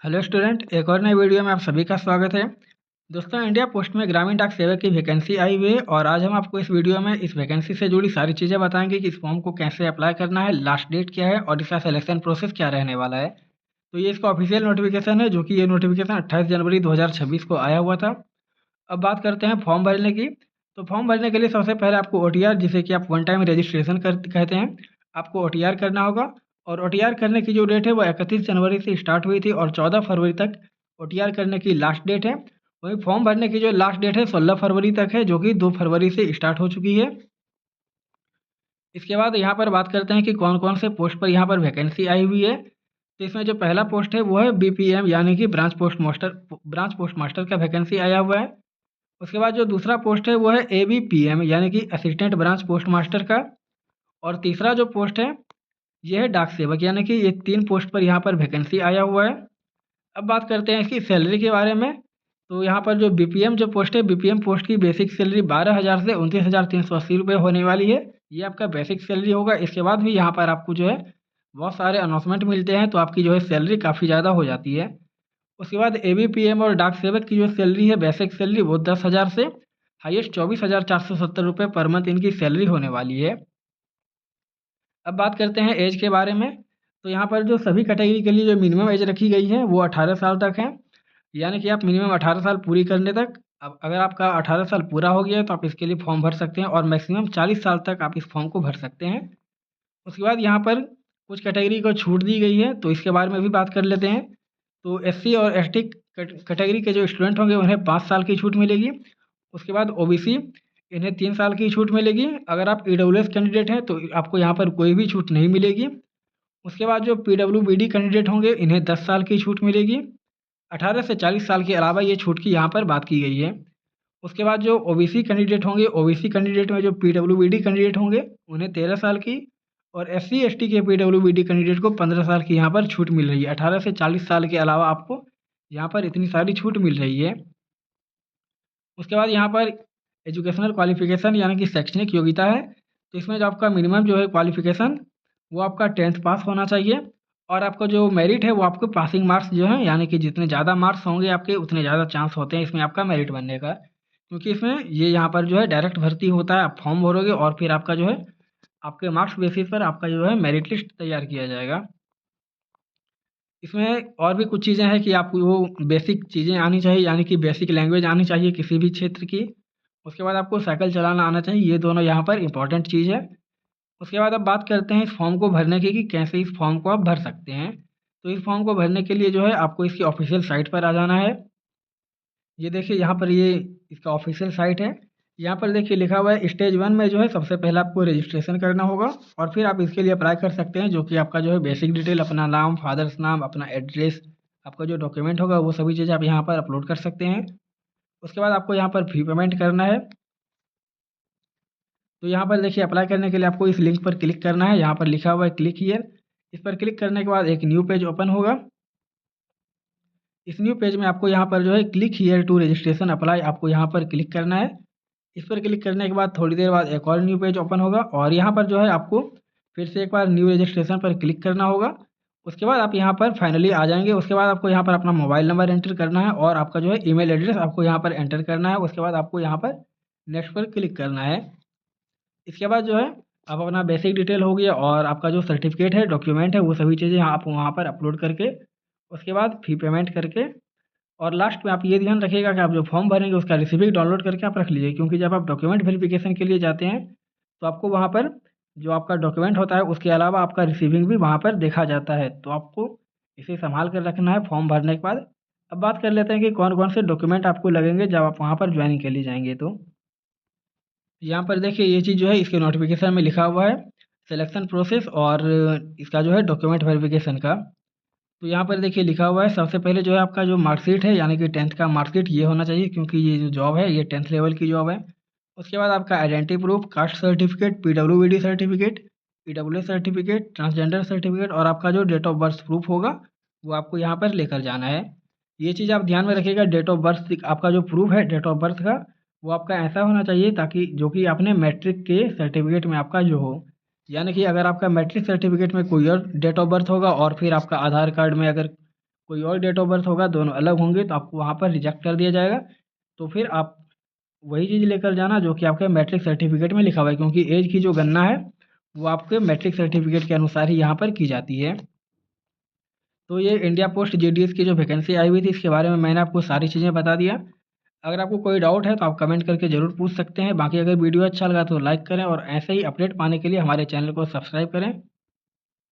Hello student, एक और नई वीडियो में आप सभी का स्वागत है। दोस्तों, इंडिया पोस्ट में ग्रामीण डाक सेवक की वैकेंसी आई हुई है और आज हम आपको इस वीडियो में इस वैकेंसी से जुड़ी सारी चीज़ें बताएंगे कि इस फॉर्म को कैसे अप्लाई करना है, लास्ट डेट क्या है और इसका सिलेक्शन प्रोसेस क्या रहने वाला है। तो ये इसका ऑफिशियल नोटिफिकेशन है, जो कि ये नोटिफिकेशन 28 जनवरी 2026 को आया हुआ था। अब बात करते हैं फॉर्म भरने की। तो फॉर्म भरने के लिए सबसे पहले आपको OTR, जिसे कि आप वन टाइम रजिस्ट्रेशन कहते हैं, आपको OTR करना होगा। और OTR करने की जो डेट है वो 31 जनवरी से स्टार्ट हुई थी और 14 फरवरी तक OTR करने की लास्ट डेट है। वहीं फॉर्म भरने की जो लास्ट डेट है 16 फरवरी तक है, जो कि 2 फरवरी से स्टार्ट हो चुकी है। इसके बाद यहाँ पर बात करते हैं कि कौन कौन से पोस्ट पर यहाँ पर वैकेंसी आई हुई है। तो इसमें जो पहला पोस्ट है वो है BPM, यानी कि ब्रांच पोस्ट मास्टर का वैकेंसी आया हुआ है। उसके बाद जो दूसरा पोस्ट है वो है ABPM, यानी कि असिस्टेंट ब्रांच पोस्ट मास्टर का। और तीसरा जो पोस्ट है ये है डाक सेवक, यानी कि ये 3 पोस्ट पर यहाँ पर वैकेंसी आया हुआ है। अब बात करते हैं इसकी सैलरी के बारे में। तो यहाँ पर जो BPM जो पोस्ट है, BPM पोस्ट की बेसिक सैलरी 12,000 से 29,380 रुपये होने वाली है। ये आपका बेसिक सैलरी होगा। इसके बाद भी यहाँ पर आपको जो है बहुत सारे अनाउंसमेंट मिलते हैं, तो आपकी जो है सैलरी काफ़ी ज़्यादा हो जाती है। उसके बाद ABPM और डाक सेवक की जो सैलरी है, बेसिक सैलरी, वो 10,000 से हाईएस्ट 24,470 रुपये पर मंथ इनकी सैलरी होने वाली है। अब बात करते हैं एज के बारे में। तो यहाँ पर जो सभी कैटेगरी के लिए जो मिनिमम एज रखी गई है वो 18 साल तक है। यानी कि आप मिनिमम 18 साल पूरी करने तक, अब अगर आपका 18 साल पूरा हो गया है तो आप इसके लिए फॉर्म भर सकते हैं और मैक्सिमम 40 साल तक आप इस फॉर्म को भर सकते हैं। उसके बाद यहाँ पर कुछ कैटेगरी को छूट दी गई है, तो इसके बारे में भी बात कर लेते हैं। तो SC और ST कैटेगरी के जो स्टूडेंट होंगे उन्हें 5 साल की छूट मिलेगी। उसके बाद OBC, इन्हें 3 साल की छूट मिलेगी। अगर आप EWS कैंडिडेट हैं तो आपको यहाँ पर कोई भी छूट नहीं मिलेगी। उसके बाद जो PWBD कैंडिडेट होंगे इन्हें 10 साल की छूट मिलेगी। 18 से 40 साल के अलावा ये छूट की यहाँ पर बात की गई है। उसके बाद जो OBC कैंडिडेट होंगे, OBC कैंडिडेट में जो PWBD कैंडिडेट होंगे उन्हें 13 साल की, और SC ST के PWBD कैंडिडेट को 15 साल की यहाँ पर छूट मिल रही है। 18 से 40 साल के अलावा आपको यहाँ पर इतनी सारी छूट मिल रही है। उसके बाद यहाँ पर एजुकेशनल क्वालिफिकेशन, यानी कि शैक्षणिक योग्यता है। तो इसमें जो आपका मिनिमम जो है क्वालिफिकेशन, वो आपका 10th पास होना चाहिए। और आपका जो मेरिट है वो आपके पासिंग मार्क्स जो है, यानी कि जितने ज़्यादा मार्क्स होंगे आपके उतने ज़्यादा चांस होते हैं इसमें आपका मेरिट बनने का। क्योंकि इसमें ये यहाँ पर जो है डायरेक्ट भर्ती होता है, आप फॉर्म भरोगे और फिर आपका जो है आपके मार्क्स बेसिस पर आपका जो है मेरिट लिस्ट तैयार किया जाएगा। इसमें और भी कुछ चीज़ें हैं कि आपको वो बेसिक चीज़ें आनी चाहिए, यानी कि बेसिक लैंग्वेज आनी चाहिए किसी भी क्षेत्र की। उसके बाद आपको साइकिल चलाना आना चाहिए, ये दोनों यहाँ पर इम्पोर्टेंट चीज़ है। उसके बाद अब बात करते हैं इस फॉर्म को भरने की कि कैसे इस फॉर्म को आप भर सकते हैं। तो इस फॉर्म को भरने के लिए जो है आपको इसकी ऑफिशियल साइट पर आ जाना है। ये देखिए यहाँ पर ये इसका ऑफिशियल साइट है। यहाँ पर देखिए लिखा हुआ है स्टेज 1 में जो है सबसे पहले आपको रजिस्ट्रेशन करना होगा और फिर आप इसके लिए अप्लाई कर सकते हैं, जो कि आपका जो है बेसिक डिटेल, अपना नाम, फादर्स नाम, अपना एड्रेस, आपका जो डॉक्यूमेंट होगा वो सभी चीज़ें आप यहाँ पर अपलोड कर सकते हैं। उसके बाद आपको यहाँ पर फी पेमेंट करना है। तो यहाँ पर देखिए अप्लाई करने के लिए आपको इस लिंक पर क्लिक करना है। यहाँ पर लिखा हुआ है क्लिक हियर। इस पर क्लिक करने के बाद एक न्यू पेज ओपन होगा। इस न्यू पेज में आपको यहाँ पर जो है click here to registration apply, आपको यहाँ पर क्लिक करना है। इस पर क्लिक करने के बाद थोड़ी देर बाद एक और न्यू पेज ओपन होगा और यहाँ पर जो है आपको फिर से एक बार न्यू रजिस्ट्रेशन पर क्लिक करना होगा। उसके बाद आप यहाँ पर फाइनली आ जाएंगे। उसके बाद आपको यहाँ पर अपना मोबाइल नंबर एंटर करना है और आपका जो है ईमेल एड्रेस आपको यहाँ पर एंटर करना है। उसके बाद आपको यहाँ पर नेक्स्ट पर क्लिक करना है। इसके बाद जो है आप अपना बेसिक डिटेल हो गया और आपका जो सर्टिफिकेट है, डॉक्यूमेंट है, वो सभी चीज़ें आप वहाँ पर अपलोड करके उसके बाद फ़ी पेमेंट करके, और लास्ट में आप ये ध्यान रखिएगा कि आप जो फॉर्म भरेंगे उसका रिसीविंग डाउनलोड करके आप रख लीजिए, क्योंकि जब आप डॉक्यूमेंट वेरिफिकेशन के लिए जाते हैं तो आपको वहाँ पर जो आपका डॉक्यूमेंट होता है उसके अलावा आपका रिसीविंग भी वहाँ पर देखा जाता है। तो आपको इसे संभाल कर रखना है फॉर्म भरने के बाद। अब बात कर लेते हैं कि कौन कौन से डॉक्यूमेंट आपको लगेंगे जब आप वहाँ पर ज्वाइनिंग के लिए जाएंगे। तो यहाँ पर देखिए ये चीज़ जो है इसके नोटिफिकेशन में लिखा हुआ है, सिलेक्शन प्रोसेस और इसका जो है डॉक्यूमेंट वेरिफिकेशन का। तो यहाँ पर देखिए लिखा हुआ है सबसे पहले जो है आपका जो मार्कशीट है, यानी कि 10th का मार्कशीट ये होना चाहिए, क्योंकि ये जो जॉब है ये 10th लेवल की जॉब है। उसके बाद आपका identity proof, caste certificate, PWBD certificate, EWS certificate, transgender certificate और आपका जो डेट ऑफ बर्थ प्रूफ होगा वो आपको यहाँ पर लेकर जाना है। ये चीज़ आप ध्यान में रखिएगा, डेट ऑफ बर्थ आपका जो प्रूफ है डेट ऑफ बर्थ का, वो आपका ऐसा होना चाहिए ताकि जो कि आपने मैट्रिक के सर्टिफिकेट में आपका जो हो, यानी कि अगर आपका मैट्रिक सर्टिफिकेट में कोई और डेट ऑफ बर्थ होगा और फिर आपका आधार कार्ड में अगर कोई और डेट ऑफ बर्थ होगा, दोनों अलग होंगे तो आपको वहाँ पर रिजेक्ट कर दिया जाएगा। तो फिर आप वही चीज़ लेकर जाना जो कि आपके मैट्रिक सर्टिफिकेट में लिखा हुआ है, क्योंकि एज की जो गणना है वो आपके मैट्रिक सर्टिफिकेट के अनुसार ही यहाँ पर की जाती है। तो ये इंडिया पोस्ट जीडीएस की जो वैकेंसी आई हुई थी इसके बारे में मैंने आपको सारी चीज़ें बता दिया। अगर आपको कोई डाउट है तो आप कमेंट करके ज़रूर पूछ सकते हैं। बाकी अगर वीडियो अच्छा लगा तो लाइक करें और ऐसे ही अपडेट पाने के लिए हमारे चैनल को सब्सक्राइब करें।